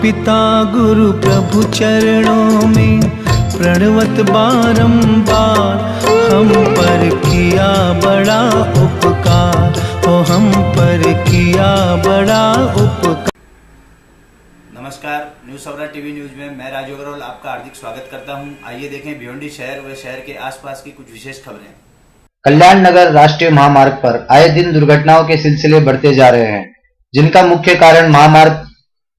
पिता गुरु प्रभु चरणों में प्रणवत बारंबार, हम पर किया बड़ा उपकार, हो हम पर किया बड़ा उपकार। नमस्कार, न्यूज़ सवरा टीवी न्यूज में मैं राजू अग्रवाल आपका हार्दिक स्वागत करता हूं। आइए देखें भिवंडी शहर व शहर के आसपास की कुछ विशेष खबरें। कल्याण नगर राष्ट्रीय महामार्ग पर आए दिन दुर्घटनाओं के सिलसिले बढ़ते जा रहे हैं, जिनका मुख्य कारण महामार्ग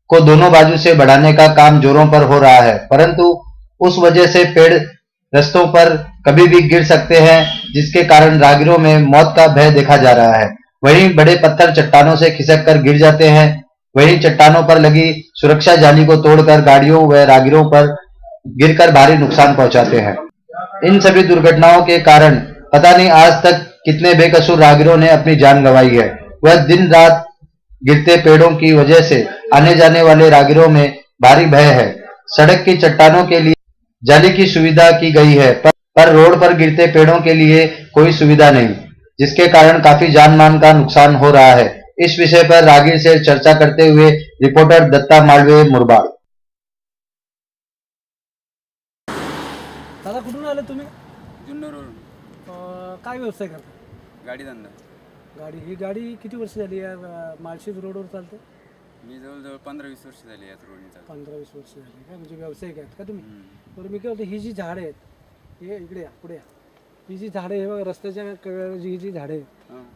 को दोनों बाजू से बढ़ाने का काम जोरों पर हो रहा है, परंतु उस वजह से पेड़ रस्तों पर कभी भी गिर सकते हैं, जिसके कारण राहगीरों में मौत का भय देखा जा रहा है। वहीं बड़े पत्थर चट्टानों से खिसक कर गिर जाते हैं, वहीं चट्टानों पर लगी सुरक्षा जाली को तोड़कर गाड़ियों व राहगीरों पर गिरकर भारी नुकसान पहुंचाते हैं। इन सभी दुर्घटनाओं के कारण पता नहीं आज तक कितने बेकसूर राहगीरों ने अपनी जान गंवाई है। वह दिन रात गिरते पेड़ों की वजह से आने जाने वाले राहगीरों में भारी भय है। सड़क की चट्टानों के लिए जाली की सुविधा की गई है, पर रोड पर गिरते पेड़ों के लिए कोई सुविधा नहीं, जिसके कारण काफी जान माल का नुकसान हो रहा है। इस विषय पर राहगीर से चर्चा करते हुए रिपोर्टर दत्ता मालवे, मुरबाड। दादा कुठून आले तुम्ही? जुन्नरवरून. काय व्यवसाय करता? गाडी धंदा. ही गाडी किती वर्ष झाली या माळशेज रोडवर चालते? मी जवळजवळ 15-20 वर्ष झाली याच रोडनी चालतो. 15-20 वर्ष झाली का? म्हणजे व्यावसायिक आहेत का तुम्ही? बरं, मी काय होतं, ही जी झाडं आहेत, हे इकडे या, पुढे या. ही जी झाडं आहे बघा, रस्त्याच्या ही जी झाडं आहे,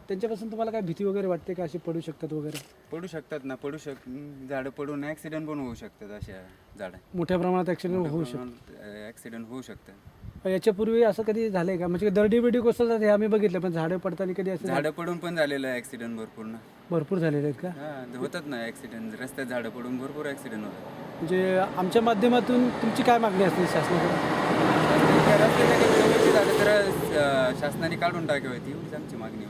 त्यांच्यापासून तुम्हाला काय भीती वगैरे वाटते का? अशी पडू शकतात वगैरे? पडू शकतात ना, झाडं पडून ॲक्सिडेंट पण होऊ शकतात. अशा झाडं मोठ्या प्रमाणात ॲक्सिडेंट होऊ शकतो. ॲक्सिडेंट होऊ शकतं. याच्यापूर्वी असं कधी झालंय का? म्हणजे दरडी बिडी कोसळतात हे आम्ही बघितलं, पण झाडं पडताना कधी असं? झाडं पडून पण झालेलं आहे ॲक्सिडेंट भरपूर झालेले आहेत का? हां, होतात ना ॲक्सिडेंट. रस्त्यात झाडं पडून भरपूर ॲक्सिडेंट होतात. म्हणजे आमच्या माध्यमातून तुमची काय मागणी असते शासनाकडे? शासनाने काढून टाकावी होती, एवढीच आमची मागणी.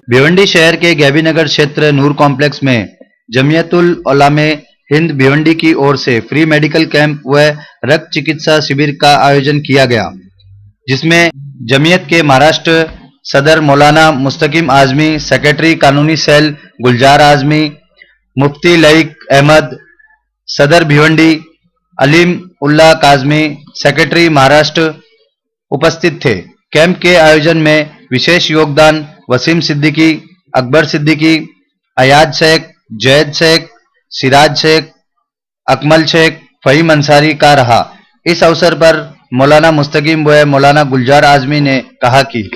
भिवंडी शहर के गैबी नगर क्षेत्र नूर कॉम्प्लेक्स में जमियतुल उलमा हिंद भिवंडी की ओर से फ्री मेडिकल कैंप व रक्त चिकित्सा शिविर का आयोजन किया गया, जिसमें जमियत के महाराष्ट्र सदर मौलाना मुस्तकीम आजमी, सेक्रेटरी कानूनी सेल गुलजार आजमी, मुफ्ती लईक अहमद, सदर भिवंडी अलीम उल्ला काजमी, सेक्रेटरी महाराष्ट्र उपस्थित थे। कैंप के आयोजन में विशेष योगदान वसीम सिद्दीकी, अकबर सिद्दीकी, अयाज शेख, जैद शेख, सिराज शेख, अकमल शेख, फहीम अंसारी का रहा। इस अवसर पर मौलाना मुस्तकीम व मौलाना गुलजार आजमी ने कहा कि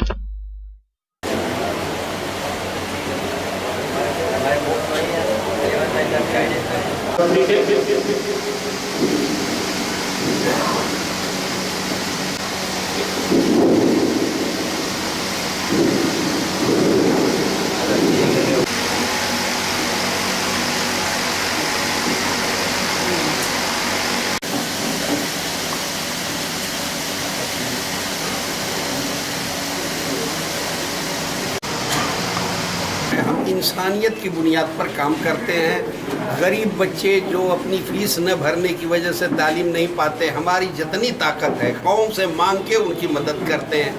हम इंसानियत की बुनियाद पर काम करते हैं। गरीब बच्चे जो अपनी फीस न भरने की वजह से तालीम नहीं पाते, हमारी जितनी ताकत है कौम से मांग के उनकी मदद करते हैं।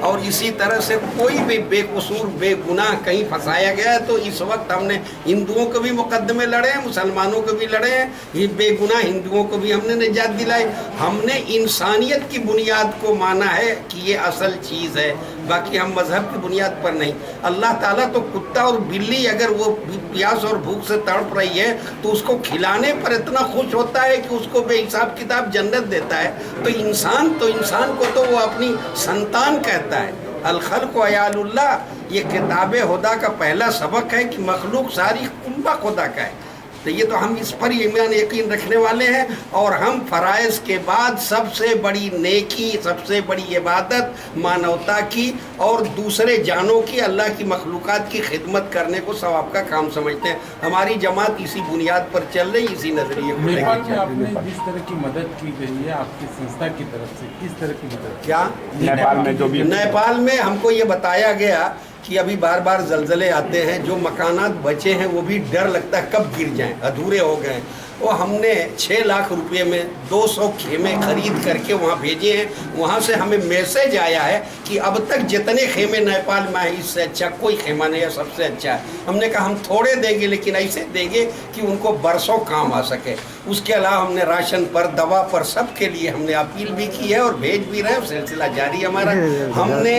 और इसी तरह से कोई भी बेकसूर बेगुनाह कहीं फंसाया गया है तो इस वक्त हमने हिंदुओं को भी मुकदमे लड़े हैं, मुसलमानों को भी लड़े हैं, ये बेगुनाह हिंदुओं को भी हमने निजात दिलाई। हमने इंसानियत की बुनियाद को माना है कि ये असल चीज़ है, बाकी हम मजहब की बुनियाद पर नहीं। अल्लाह ताला तो कुत्ता और बिल्ली अगर वो प्यास और भूख से तड़प रही है तो उसको खिलाने पर इतना खुश होता है कि उसको बेहिसाब किताब जन्नत देता है, तो इंसान को तो वो अपनी संतान कहता है। अल खल्क़ु अयालुल्लाह, ये किताब खुदा का पहला सबक है कि मखलूक सारी कुंबा खुदा का है। तो ये तो हम इस पर ईमान यकीन रखने वाले हैं। और हम फ़राइज़ के बाद सबसे बड़ी नेकी, सबसे बड़ी इबादत मानवता की और दूसरे जानों की, अल्लाह की मखलूक़ात की खिदमत करने को सवाब का काम समझते हैं। हमारी जमात इसी बुनियाद पर चल रही, इसी नज़रिए को नेपाल में आपने जिस तरह की मदद की गई है आपकी संस्था की तरफ से, किस तरह की मदद? क्या नेपाल में जो भी नेपाल में हमको ये बताया गया कि अभी बार बार जलजले आते हैं, जो मकानात बचे हैं वो भी डर लगता है कब गिर जाएं, अधूरे हो गए। वो हमने 6 लाख रुपए में 200 खेमे खरीद करके वहाँ भेजे हैं। वहाँ से हमें मैसेज आया है कि अब तक जितने खेमे नेपाल में हैं इससे अच्छा कोई खेमा नहीं है, सबसे अच्छा है। हमने कहा हम थोड़े देंगे लेकिन ऐसे देंगे कि उनको बरसों काम आ सके। उसके अलावा हमने राशन पर, दवा पर, सब के लिए हमने अपील भी की है और भेज भी रहे हैं। सिलसिला जारी है हमारा। हमने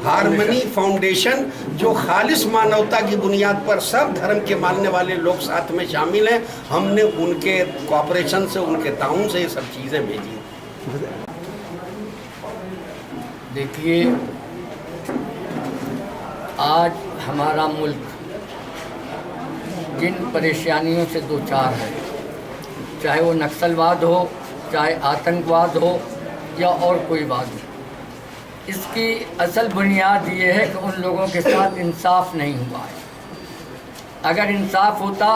हारमनी फाउंडेशन जो खालिश मानवता की बुनियाद पर सब धर्म के मानने वाले लोग साथ में शामिल हैं, हमने उनके कोऑपरेशन से, उनके ताउन से ये सब चीज़ें भेजी हैं। देखिए, आज हमारा मुल्क जिन परेशानियों से दो चार है, चाहे वो नक्सलवाद हो, चाहे आतंकवाद हो या और कोई बात हो, इसकी असल बुनियाद ये है कि उन लोगों के साथ इंसाफ नहीं हुआ है। अगर इंसाफ होता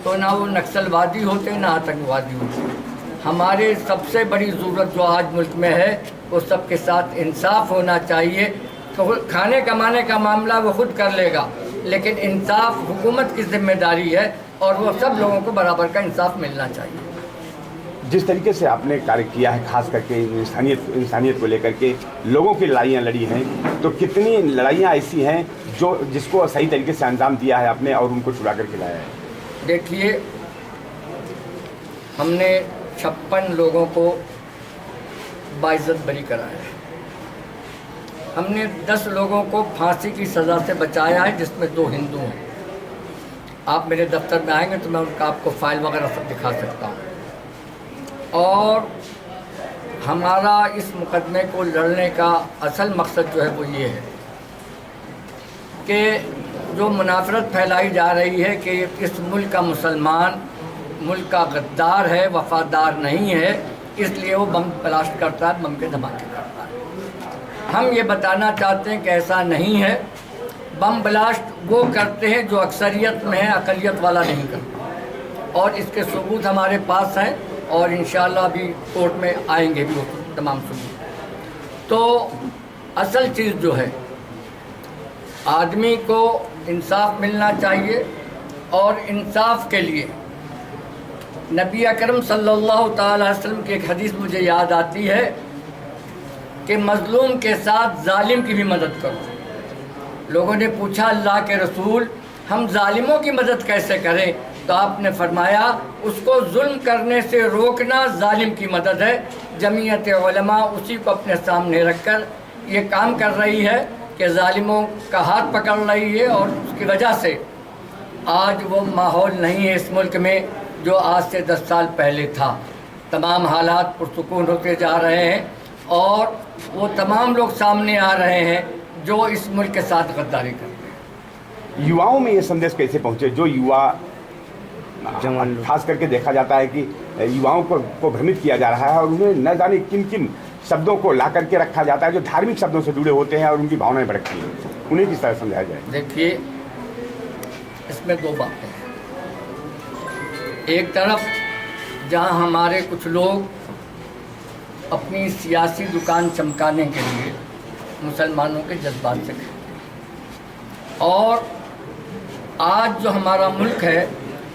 तो ना वो नक्सलवादी होते ना आतंकवादी होते। हमारे सबसे बड़ी ज़रूरत जो आज मुल्क में है वो सबके साथ इंसाफ होना चाहिए। तो खाने कमाने का मामला वो खुद कर लेगा, लेकिन इंसाफ हुकूमत की जिम्मेदारी है और वो सब लोगों को बराबर का इंसाफ मिलना चाहिए। जिस तरीके से आपने कार्य किया है, खास करके इंसानियत को लेकर के लोगों की लड़ाइयाँ लड़ी हैं, तो कितनी लड़ाइयाँ ऐसी हैं जिसको सही तरीके से अंजाम दिया है आपने और उनको छुड़ा कर खिलाया है? देखिए, हमने 56 लोगों को बाइज्जत बरी कराया है। हमने 10 लोगों को फांसी की सज़ा से बचाया है, जिसमें 2 हिंदू हैं। आप मेरे दफ्तर में आएंगे तो मैं उनका आपको फ़ाइल वगैरह सब दिखा सकता हूँ। और हमारा इस मुकदमे को लड़ने का असल मकसद जो है वो ये है कि जो मुनाफरत फैलाई जा रही है कि इस मुल्क का मुसलमान मुल्क का गद्दार है, वफादार नहीं है, इसलिए वो बम ब्लास्ट करता है, बम के धमाके करता है। हम ये बताना चाहते हैं कि ऐसा नहीं है। बम ब्लास्ट वो करते हैं जो अक्सरियत में है, अक़लियत वाला नहीं करता। और इसके सबूत हमारे पास हैं और इंशाअल्लाह भी कोर्ट में आएंगे भी वो तमाम सबूत। तो असल चीज़ जो है, आदमी को इंसाफ मिलना चाहिए और इंसाफ के लिए नबी अकरम सल्लल्लाहु ताला अलैहि वसल्लम की एक हदीस मुझे याद आती है कि मज़लूम के साथ जालिम की भी मदद करो। लोगों ने पूछा, अल्लाह के रसूल, हम जालिमों की मदद कैसे करें? तो आपने फरमाया, उसको जुल्म करने से रोकना जालिम की मदद है। जमीयत उलमा उसी को अपने सामने रखकर ये काम कर रही है कि जालिमों का हाथ पकड़ रही है और उसकी वजह से आज वो माहौल नहीं है इस मुल्क में जो आज से 10 साल पहले था। तमाम हालात पुरसुकून होते जा रहे हैं और वो तमाम लोग सामने आ रहे हैं जो इस मुल्क के साथ गद्दारी करते हैं। युवाओं में ये संदेश कैसे पहुँचे? जो युवा, खास करके देखा जाता है कि युवाओं को भ्रमित किया जा रहा है और उन्हें न जाने किन किन शब्दों को ला करके रखा जाता है जो धार्मिक शब्दों से जुड़े होते हैं और उनकी भावनाएं भड़कती हैं, उन्हें किस तरह समझाया जाए? देखिए, इसमें 2 बातें हैं। एक तरफ जहां हमारे कुछ लोग अपनी सियासी दुकान चमकाने के लिए मुसलमानों के जज्बात से खेलते हैं, और आज जो हमारा मुल्क है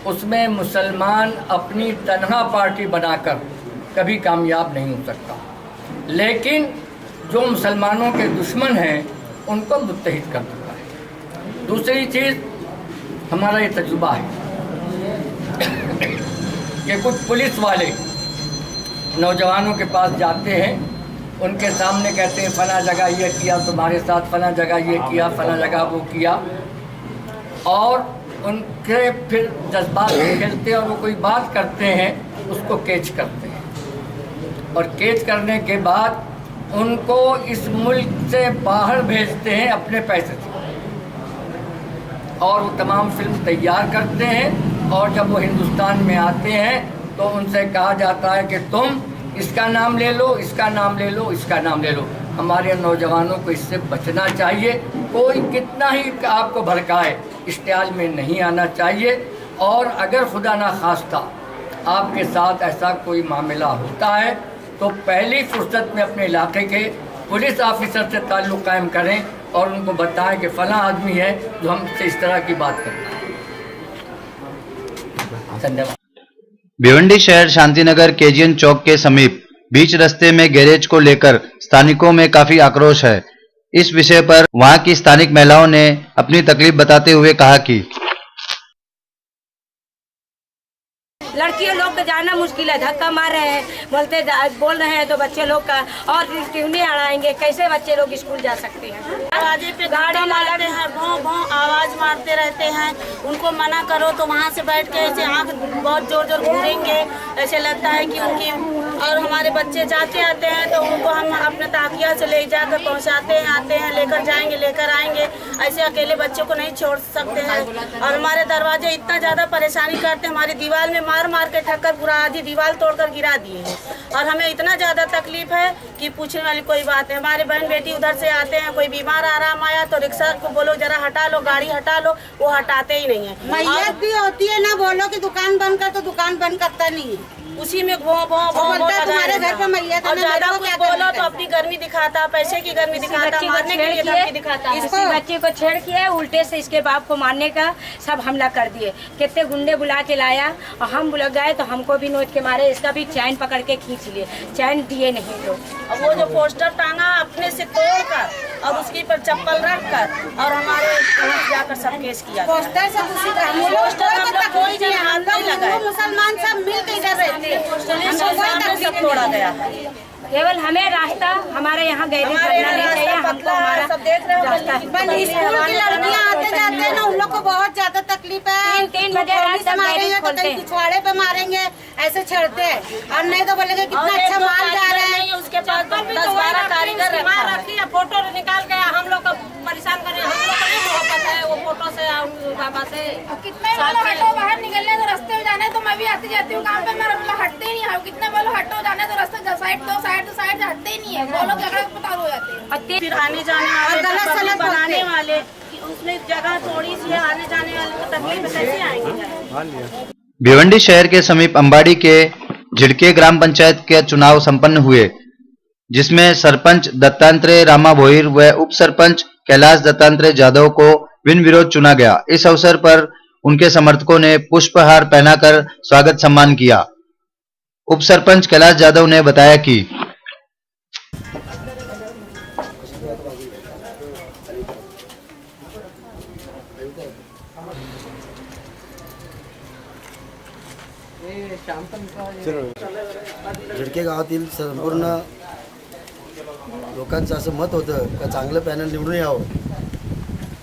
उसमें मुसलमान अपनी तन्हा पार्टी बनाकर कभी कामयाब नहीं हो सकता, लेकिन जो मुसलमानों के दुश्मन हैं उनको मुत्तहिद कर देता है। दूसरी चीज़, हमारा ये तजुर्बा है कि कुछ पुलिस वाले नौजवानों के पास जाते हैं, उनके सामने कहते हैं फला जगह ये किया तुम्हारे साथ, फला जगह ये किया, फला जगह वो किया, और उनके फिर जज्बात खेलते हैं और वो कोई बात करते हैं उसको कैच करते हैं और कैच करने के बाद उनको इस मुल्क से बाहर भेजते हैं अपने पैसे से, और वो तमाम फिल्म तैयार करते हैं और जब वो हिंदुस्तान में आते हैं तो उनसे कहा जाता है कि तुम इसका नाम ले लो, इसका नाम ले लो, इसका नाम ले लो। हमारे नौजवानों को इससे बचना चाहिए। कोई कितना ही आपको भड़काए, इश्तियाल में नहीं आना चाहिए। और अगर खुदा ना खास्ता आपके साथ ऐसा कोई मामला होता है तो पहली फुर्सत में अपने इलाके के पुलिस ऑफिसर से ताल्लुक़ कायम करें और उनको बताएं कि फला आदमी है जो हमसे इस तरह की बात करता है। धन्यवाद। भिवंडी शहर शांतिनगर केजीएन चौक के समीप बीच रास्ते में गैरेज को लेकर स्थानिकों में काफी आक्रोश है। इस विषय पर वहां की स्थानिक महिलाओं ने अपनी तकलीफ बताते हुए कहा कि लड़कियों लोग को जाना मुश्किल है, धक्का मार रहे हैं, बोल रहे हैं तो बच्चे लोग का और ट्यूने अड़ाएंगे, कैसे बच्चे लोग स्कूल जा सकते हैं। दरवाजे पे गाड़ी मारते हैं, भों भों आवाज मारते रहते हैं। उनको मना करो तो वहाँ से बैठ के ऐसे आँख बहुत जोर जोर घूरेंगे, ऐसे लगता है कि उनकी। और हमारे बच्चे जाते आते हैं तो उनको हम अपने ताकिया से ले जाकर पहुँचाते हैं, आते हैं, लेकर जाएंगे, लेकर आएंगे। ऐसे अकेले बच्चों को नहीं छोड़ सकते हैं। और हमारे दरवाजे इतना ज़्यादा परेशानी करते हैं, हमारी दीवार में मार के ठक्कर पूरा आधी दीवार तोड़कर गिरा दिए हैं। और हमें इतना ज़्यादा तकलीफ है कि पूछने वाली कोई बात है। हमारे बहन बेटी उधर से आते हैं, कोई बीमार आराम आया तो रिक्शा को बोलो जरा हटा लो, गाड़ी हटा लो, वो हटाते ही नहीं है। मैयत भी होती है ना, बोलो कि दुकान बंद कर तो दुकान बंद करता नहीं है, उसी में भों भों भों तुम्हारे घर पे मैयत है। और ज्यादा कुछ बोलो तो अपनी गर्मी दिखाता, पैसे की गर्मी दिखाता, मारने के लिए धमकी दिखाता। इसी बच्चे को छेड़ किया, उल्टे से इसके बाप को मारने का सब हमला कर दिए। कितने गुंडे बुला के लाया और हम बुला गए तो हमको भी नोच के मारे, इसका भी चैन पकड़ के खींच लिए, चैन दिए नहीं लोग। और वो जो पोस्टर टांगा अपने से तोड़कर और उसके पर चप्पल रखकर और हमारे जाकर सब केस किया। पोस्टर से कोई भी हाथ नहीं लगा, मुसलमान सब मिल के इधर रहते, सब तोड़ा गया। केवल हमें रास्ता हमारे यहाँ गैरेज करना नहीं चाहिए, हमको हमारा सब देख रहे हो। स्कूल की लड़कियाँ आते जाते हैं ना, उन लोग को बहुत ज्यादा तकलीफ है। 3 बजे रात तक गैरेज खोलते हैं, पिछवाड़े पे मारेंगे, ऐसे छेड़ते हैं। और नहीं तो बोलेंगे कितना अच्छा माल जा रहा है, उसके पास 10-12 कारीगर रखी है, फोटो निकाल के हम लोग को परेशान करें। हम लोग को नहीं मोहब्बत है वो फोटो से, बाबा से। कितने बोलो हटो, बाहर निकलने तो रास्ते में जाने तो मैं भी आती जाती हूँ काम पे, मेरा हटते ही नहीं है। कितने बोलो हटो, जाने तो रास्ते साइड तो साइड हटते ही नहीं है, बोलो झगड़ा पता हो जाते हैं। फिर आने जाने वाले गलत बनाने वाले, उसमें जगह थोड़ी सी है, आने जाने वाले को तकलीफ कैसे आएंगे। भिवंडी शहर के समीप अंबाड़ी के झिड़के ग्राम पंचायत के चुनाव संपन्न हुए, जिसमें सरपंच दत्तात्रेय रामा भोईर व उप सरपंच कैलाश दत्तात्रेय जाधव को बिन विरोध चुना गया। इस अवसर पर उनके समर्थकों ने पुष्पहार पहनाकर स्वागत सम्मान किया। उप सरपंच कैलाश जाधव ने बताया कि झिडके गावातील संपूर्ण लोकांचं असं मत होतं का चांगलं पॅनल निवडून यावं,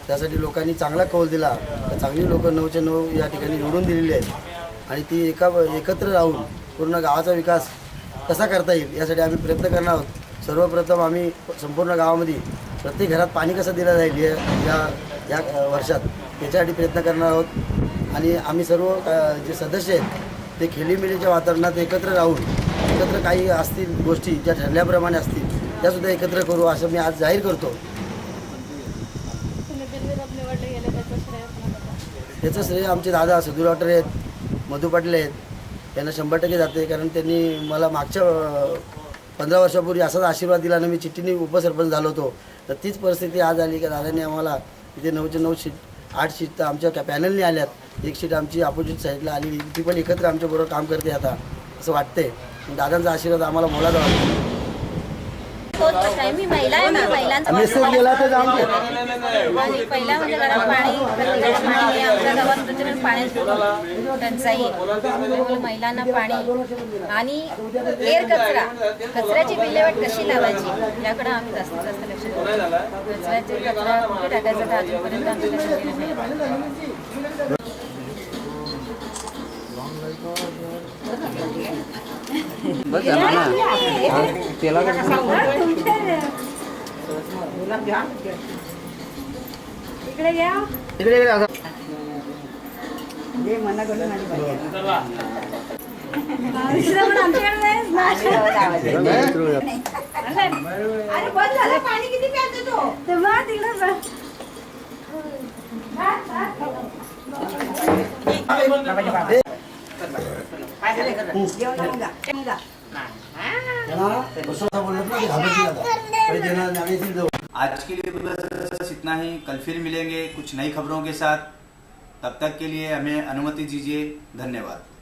त्यासाठी लोकांनी चांगला कौल दिला। चांगली लोक 9च्या 9 या ठिकाणी निवडून दिलेली आहेत आणि ती एकत्र राहून पूर्ण गावाचा विकास कसा करता येईल यासाठी आम्ही प्रयत्न करणार आहोत। सर्वप्रथम आम्ही संपूर्ण गावामध्ये प्रत्येक घरात पाणी कसं दिलं जाईल या वर्षात याच्यासाठी प्रयत्न करणार आहोत। आणि आम्ही सर्व जे सदस्य आहेत ते खेळीमेळीच्या वातावरणात एकत्र राहून एकत्र काही असतील गोष्टी ज्या ठरल्याप्रमाणे असतील त्यासुद्धा एकत्र करू असं मी आज जाहीर करतो। त्याचं श्रेय आमचे दादा सदू डॉक्टर आहेत, मधू पाटील आहेत, त्यांना 100% जाते। कारण त्यांनी मला मागच्या 15 वर्षापूर्वी असाच आशीर्वाद दिला आणि मी चिठ्ठीने उपसरपंच झालो होतो। तर तीच परिस्थिती आज आली की दादांनी आम्हाला इथे 9च्या 9 सीट 8 सीट तर आमच्या पॅनलने आल्यात, 1 सीट आमची अपोजिट साईडला आली, ती पण एकत्र आमच्याबरोबर काम करते आता असं वाटतंय। दादांचा आशीर्वाद आम्हाला मोलाचा वाटतो। मी महिला आहे, मी महिलांचा पहिला म्हणजे गरम पाणी, प्रत्येकाला पाणी आहे। आमच्या गावात प्रचंड पाण्याची टंचाई आहे, महिलांना पाणी आणि कचऱ्याची विल्हेवाट कशी लावायची याकडे आम्ही जास्तीत जास्त लक्ष देतो। कचरा कुठे टाकायचा तर अजूनपर्यंत आमचं लक्ष दिलं नाही। पाणी किती प्यायचं तो तेव्हा तिकडे आज के लिए बस इतना ही। कल फिर मिलेंगे कुछ नई खबरों के साथ। तब तक के लिए हमें अनुमति दीजिए। धन्यवाद।